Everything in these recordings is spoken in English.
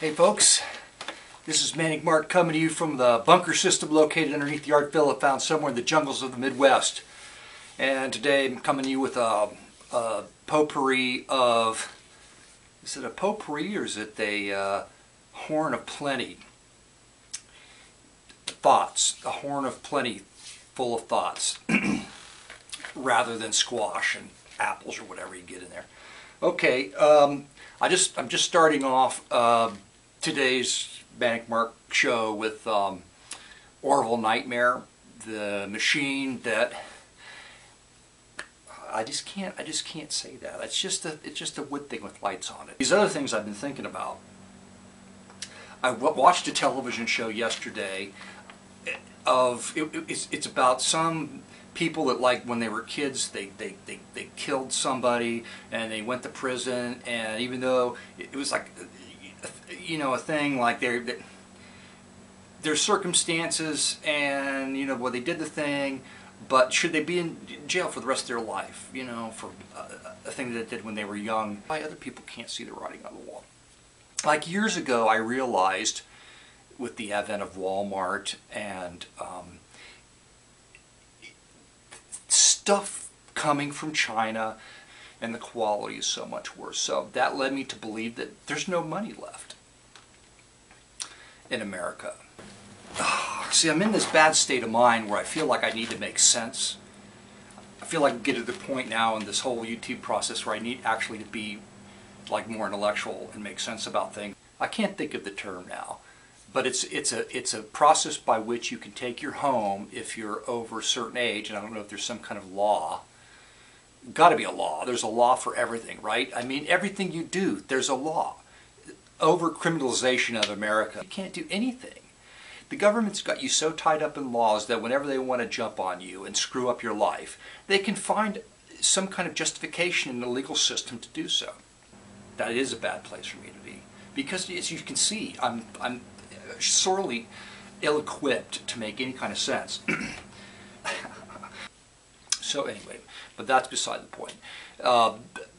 Hey folks, this is Manic coming to you from the bunker system located underneath the art villa found somewhere in the jungles of the Midwest. And today I'm coming to you with a potpourri of, is it a potpourri or is it a horn of plenty? Thoughts, a horn of plenty full of thoughts rather than squash and apples or whatever you get in there. Okay, I'm just starting off today's Manic Mark show with Orville Nightmare, the machine that I just can't say that. It's just a wood thing with lights on it. These other things I've been thinking about. I watched a television show yesterday of it's about some people that, like, when they were kids they killed somebody and they went to prison, and even though it was like, you know, a thing like their circumstances, and you know, well, they did the thing, but should they be in jail for the rest of their life, you know, for a thing that they did when they were young? Why other people can't see the writing on the wall. Like years ago I realized, with the advent of Walmart and stuff coming from China, and the quality is so much worse. So that led me to believe that there's no money left in America. See, I'm in this bad state of mind where I feel like I need to make sense. I feel like I'm getting to the point now in this whole YouTube process where I need actually to be like more intellectual and make sense about things. I can't think of the term now, but it's a process by which you can take your home if you're over a certain age, and I don't know if there's some kind of law. Got to be a law. There's a law for everything, right? I mean, everything you do, there's a law. Over-criminalization of America. You can't do anything. The government's got you so tied up in laws that whenever they want to jump on you and screw up your life, they can find some kind of justification in the legal system to do so. That is a bad place for me to be, because as you can see, I'm sorely ill-equipped to make any kind of sense. So anyway, but that's beside the point.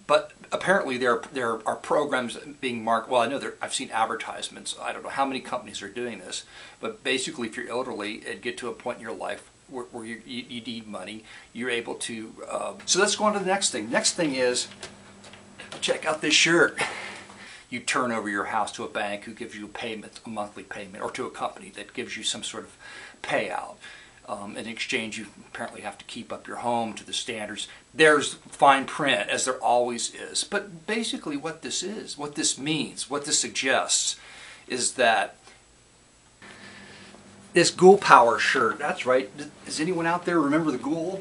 But apparently there are programs being marked. Well, I know I've seen advertisements. I don't know how many companies are doing this, but basically, if you're elderly and get to a point in your life where you need money, you're able to. So let's go on to the next thing. Next thing is, check out this shirt. You turn over your house to a bank who gives you a payment, a monthly payment, or to a company that gives you some sort of payout. In exchange, you apparently have to keep up your home to the standards. There's fine print, as there always is. But basically what this is, what this means, what this suggests, is that this Ghoul Power shirt, that's right. Does anyone out there remember the Ghoul?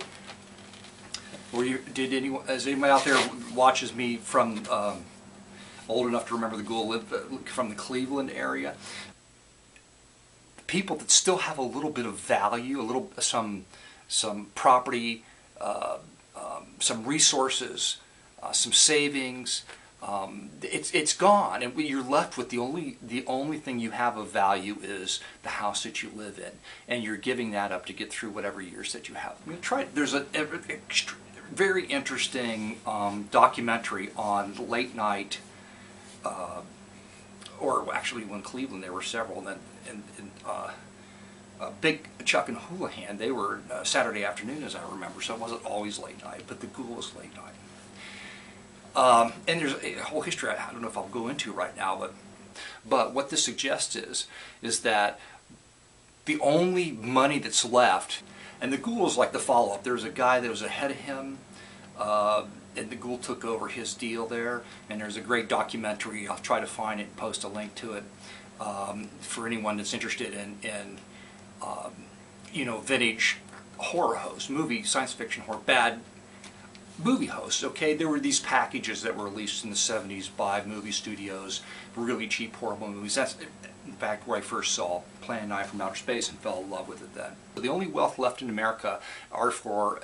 Is anyone out there who watches me from old enough to remember the Ghoul, from the Cleveland area? People that still have a little bit of value, some property, some resources, some savings. It's gone, and you're left with the only thing you have of value is the house that you live in, and you're giving that up to get through whatever years that you have. I mean, there's a very interesting documentary on late night. Or actually, when Cleveland, there were several, and Big Chuck and Houlihan, they were Saturday afternoon, as I remember, so it wasn't always late night, but the Ghoul was late night. And there's a whole history I don't know if I'll go into right now, but what this suggests is that the only money that's left, and the Ghoul is like the follow-up. There was a guy that was ahead of him, and the Ghoul took over his deal there, and there's a great documentary. I'll try to find it and post a link to it for anyone that's interested in you know, vintage horror hosts, science fiction horror, bad movie hosts. Okay, there were these packages that were released in the 70s by movie studios, really cheap, horrible movies. That's in fact where I first saw Plan 9 from Outer Space and fell in love with it then. The only wealth left in America are for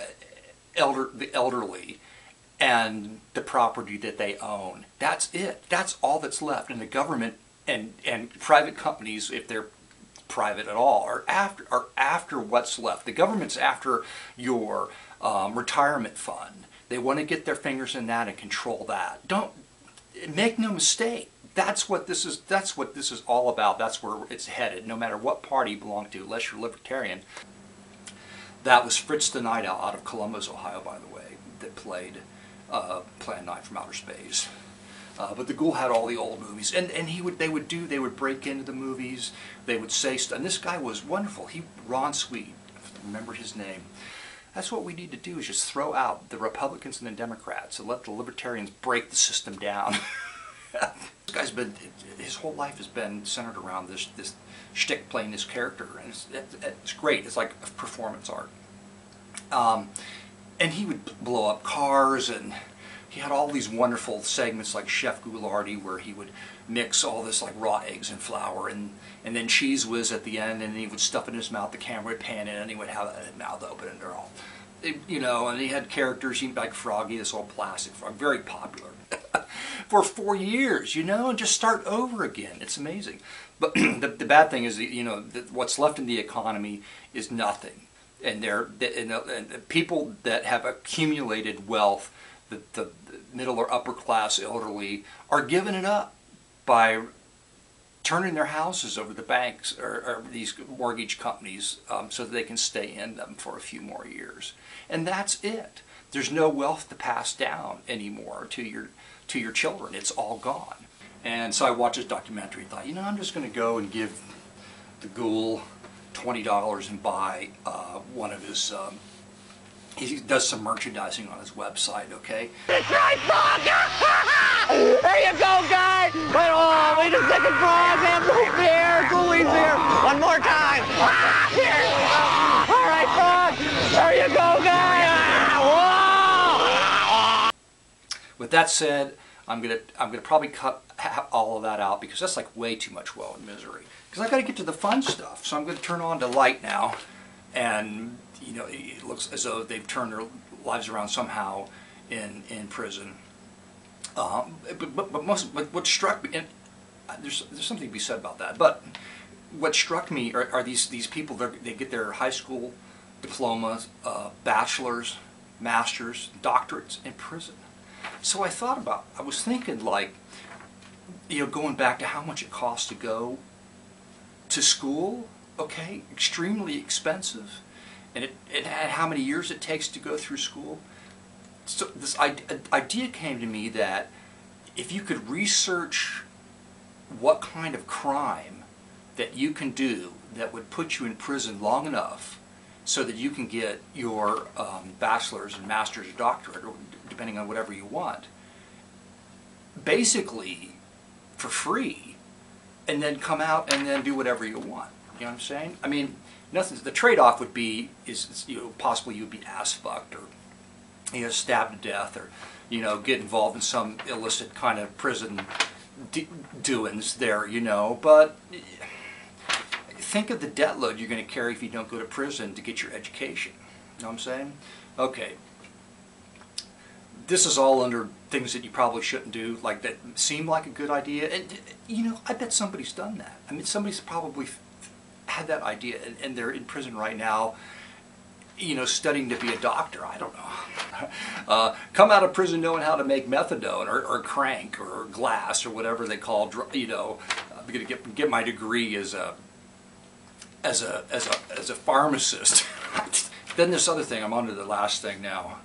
the elderly and the property that they own. That's it. That's all that's left. And the government and private companies, if they're private at all, are after what's left. The government's after your retirement fund. They want to get their fingers in that and control that. Make no mistake. That's what this is. That's what this is all about. That's where it's headed. No matter what party you belong to, unless you're libertarian. That was Fritz the Night Owl out of Columbus, Ohio, by the way, that played Plan 9 from Outer Space. But the Ghoul had all the old movies, and they would break into the movies. They would say stuff. And this guy was wonderful. Ron Sweet, remember his name. That's what we need to do, is just throw out the Republicans and the Democrats and let the libertarians break the system down. This guy's his whole life has been centered around this shtick, playing this character, and it's great. It's like performance art. And he would blow up cars, and he had all these wonderful segments like Chef Goulardi, where he would mix all this like raw eggs and flour, and then Cheese Whiz at the end, and he would stuff it in his mouth, the camera would pan in, and he would have his mouth open, and they're all, you know, and he had characters, like Froggy, this old plastic frog, very popular for 4 years, you know, and just start over again. It's amazing. But the bad thing is, you know, what's left in the economy is nothing. And and people that have accumulated wealth, the middle or upper class elderly, are giving it up by turning their houses over to the banks or these mortgage companies so that they can stay in them for a few more years. And that's it. There's no wealth to pass down anymore to your children. It's all gone. And so I watched this documentary and thought, you know, I'm just going to go and give the Ghoul $20 and buy one of his, he does some merchandising on his website, okay? That's right, frog! There you go, guy! Wait a second, frog! I'm here! Ghoulies here! One more time! Here we go! All right, frog! There you go, guy! Whoa! With that said, I'm gonna probably cut all of that out, because that's like way too much woe and misery. Because I got to get to the fun stuff, so I'm going to turn on the light now, and you know, it looks as though they've turned their lives around somehow in prison. But what struck me, and there's something to be said about that. But what struck me are these people. They get their high school diplomas, bachelors, masters, doctorates in prison. So I was thinking, like, you know, going back to how much it costs to go to school, okay, extremely expensive, and how many years it takes to go through school. So this idea came to me that if you could research what kind of crime that you can do that would put you in prison long enough so that you can get your bachelor's and master's or doctorate, or depending on whatever you want, basically for free, and then come out and then do whatever you want. You know what I'm saying? I mean, nothing. The trade-off would be you know, possibly you'd be ass fucked, or you know, stabbed to death, or you know, get involved in some illicit kind of prison doings there. You know, but think of the debt load you're going to carry if you don't go to prison to get your education. You know what I'm saying? Okay. This is all under things that you probably shouldn't do, like that seem like a good idea. And, you know, I bet somebody's done that. I mean, somebody's probably had that idea, and they're in prison right now, you know, studying to be a doctor. I don't know. Come out of prison knowing how to make methadone or crank or glass or whatever they call, you know, I'm going to get my degree as a pharmacist. Then this other thing, I'm on to the last thing now.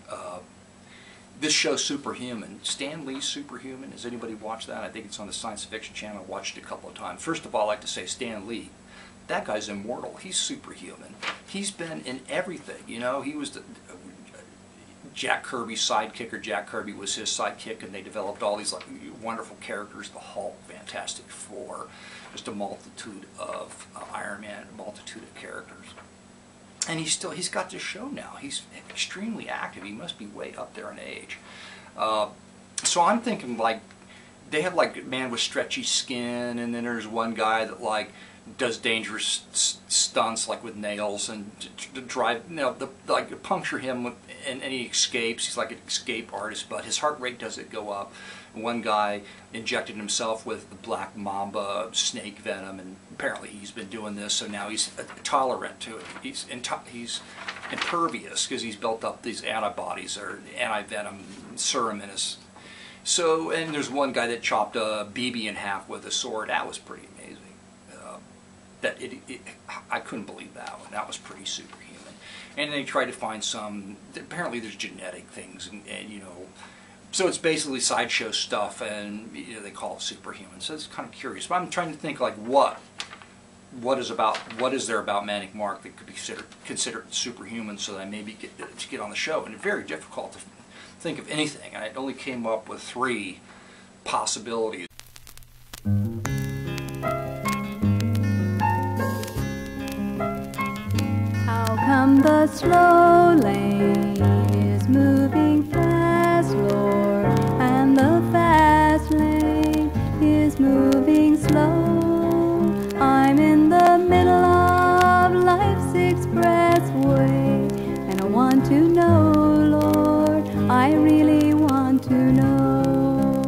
This show, Superhuman, Stan Lee's Superhuman. Has anybody watched that? I think it's on the Science Fiction Channel. I watched it a couple of times. First of all, I like to say Stan Lee. That guy's immortal. He's superhuman. He's been in everything. You know, he was Jack Kirby's sidekick, or Jack Kirby was his sidekick, and they developed all these like wonderful characters. The Hulk, Fantastic Four, just a multitude of Iron Man, a multitude of characters. And he's got this show now. He's extremely active. He must be way up there in age. So I'm thinking, like, they have like a man with stretchy skin, and then there's one guy that like does dangerous stunts like with nails and to drive, you know, like puncture him with, and he escapes. He's like an escape artist, but his heart rate doesn't go up. One guy injected himself with the black mamba snake venom, and apparently he's been doing this, so now he's tolerant to it. He's impervious because he's built up these antibodies or anti-venom serum in So, and there's one guy that chopped a BB in half with a sword. That was pretty amazing. I couldn't believe that one. That was pretty superhuman. And they tried to find some, apparently there's genetic things, and you know, so it's basically sideshow stuff, and you know, they call it superhuman. So it's kind of curious. But I'm trying to think, like, what is there about Manic Mark that could be considered superhuman, so that I maybe get on the show. And it's very difficult to think of anything. I only came up with 3 possibilities. How come the slow lane is moving fast, Lord, and the fast lane is moving slow? I'm in the middle of life's expressway, and I want to know, Lord, I really want to know.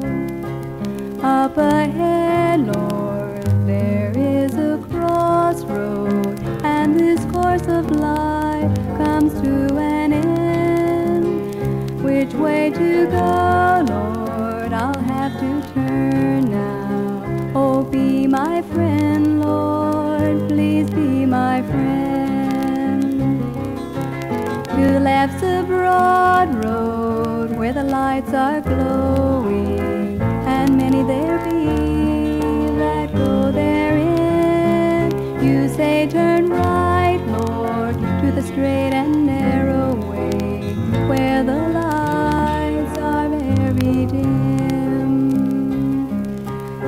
Up ahead, Lord, there is a crossroad, and this course of life comes to an end. Which way to go, Lord? I'll have to turn now. Oh, be my friend, Lord, please be my friend. To the left's a broad road where the lights are glowing, and many there be that go therein. You say turn right, Lord, to the straight and narrow way where the lights are very dim.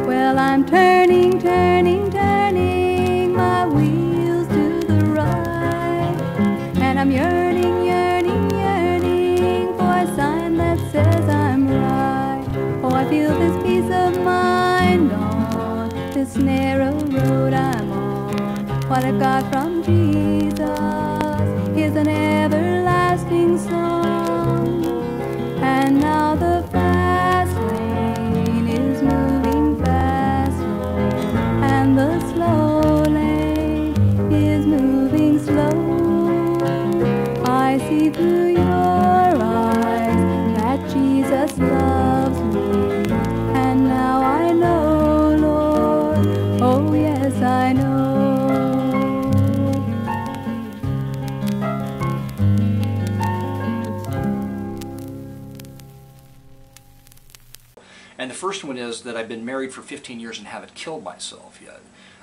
Well, I'm turning, turning, turning my wheels to the right, and I'm yearning, yearning, yearning for a sign that says I'm right. Oh, I feel this peace of mind on this narrow road I'm on. What I've got from Jesus is an everlasting song. And now the fast lane is moving fast, Lord, and the slow lane is moving slow. I see through your eyes that Jesus loves me, and now I know, Lord, oh yes I know. And the first one is that I've been married for 15 years and haven't killed myself yet.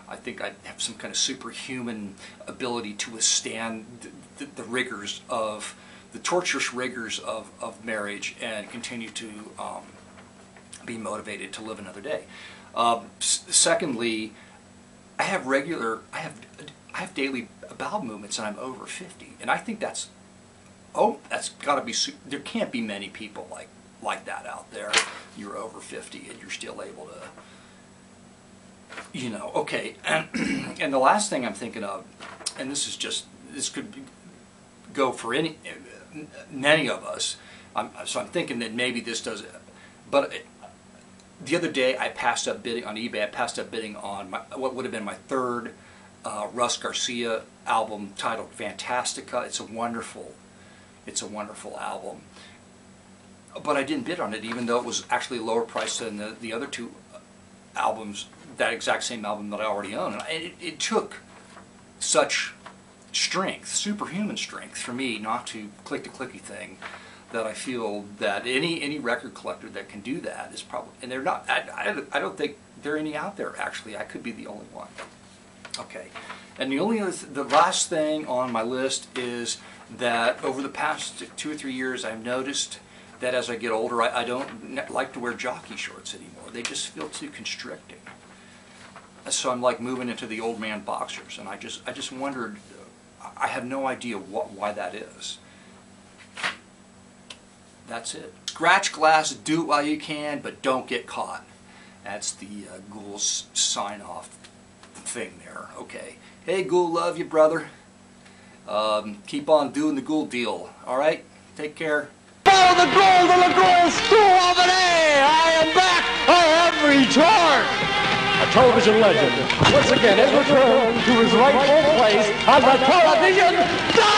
I think I have some kind of superhuman ability to withstand the rigors of, the torturous rigors of marriage, and continue to be motivated to live another day. Secondly, I have daily bowel movements, and I'm over 50, and I think that's got to be, there can't be many people like that out there. You're over 50 and you're still able to, you know, okay. And the last thing I'm thinking of, and this could go for many of us, so I'm thinking that maybe this does it. But the other day I passed up bidding on eBay. I passed up bidding on what would have been my 3rd Russ Garcia album, titled Fantastica. It's a wonderful album. But I didn't bid on it, even though it was actually a lower price than the other 2 albums, that exact same album that I already own. And it took such strength, superhuman strength, for me not to click the clicky thing, that I feel that any record collector that can do that is probably, and they're not, I don't think there are any out there, actually. I could be the only one. Okay, and the last thing on my list is that over the past 2 or 3 years I've noticed that as I get older, I don't like to wear jockey shorts anymore. They just feel too constricting. So I'm like moving into the old man boxers, and I just wondered, I have no idea why that is. That's it. Scratch glass, do it while you can, but don't get caught. That's the Ghoul's sign-off thing there. Okay. Hey Ghoul, love you, brother. Keep on doing the Ghoul deal. All right? Take care. Follow the Ghoul to the Ghoul School of an A! I am back! I have returned! A television legend once again has returned to his rightful place on the television dial!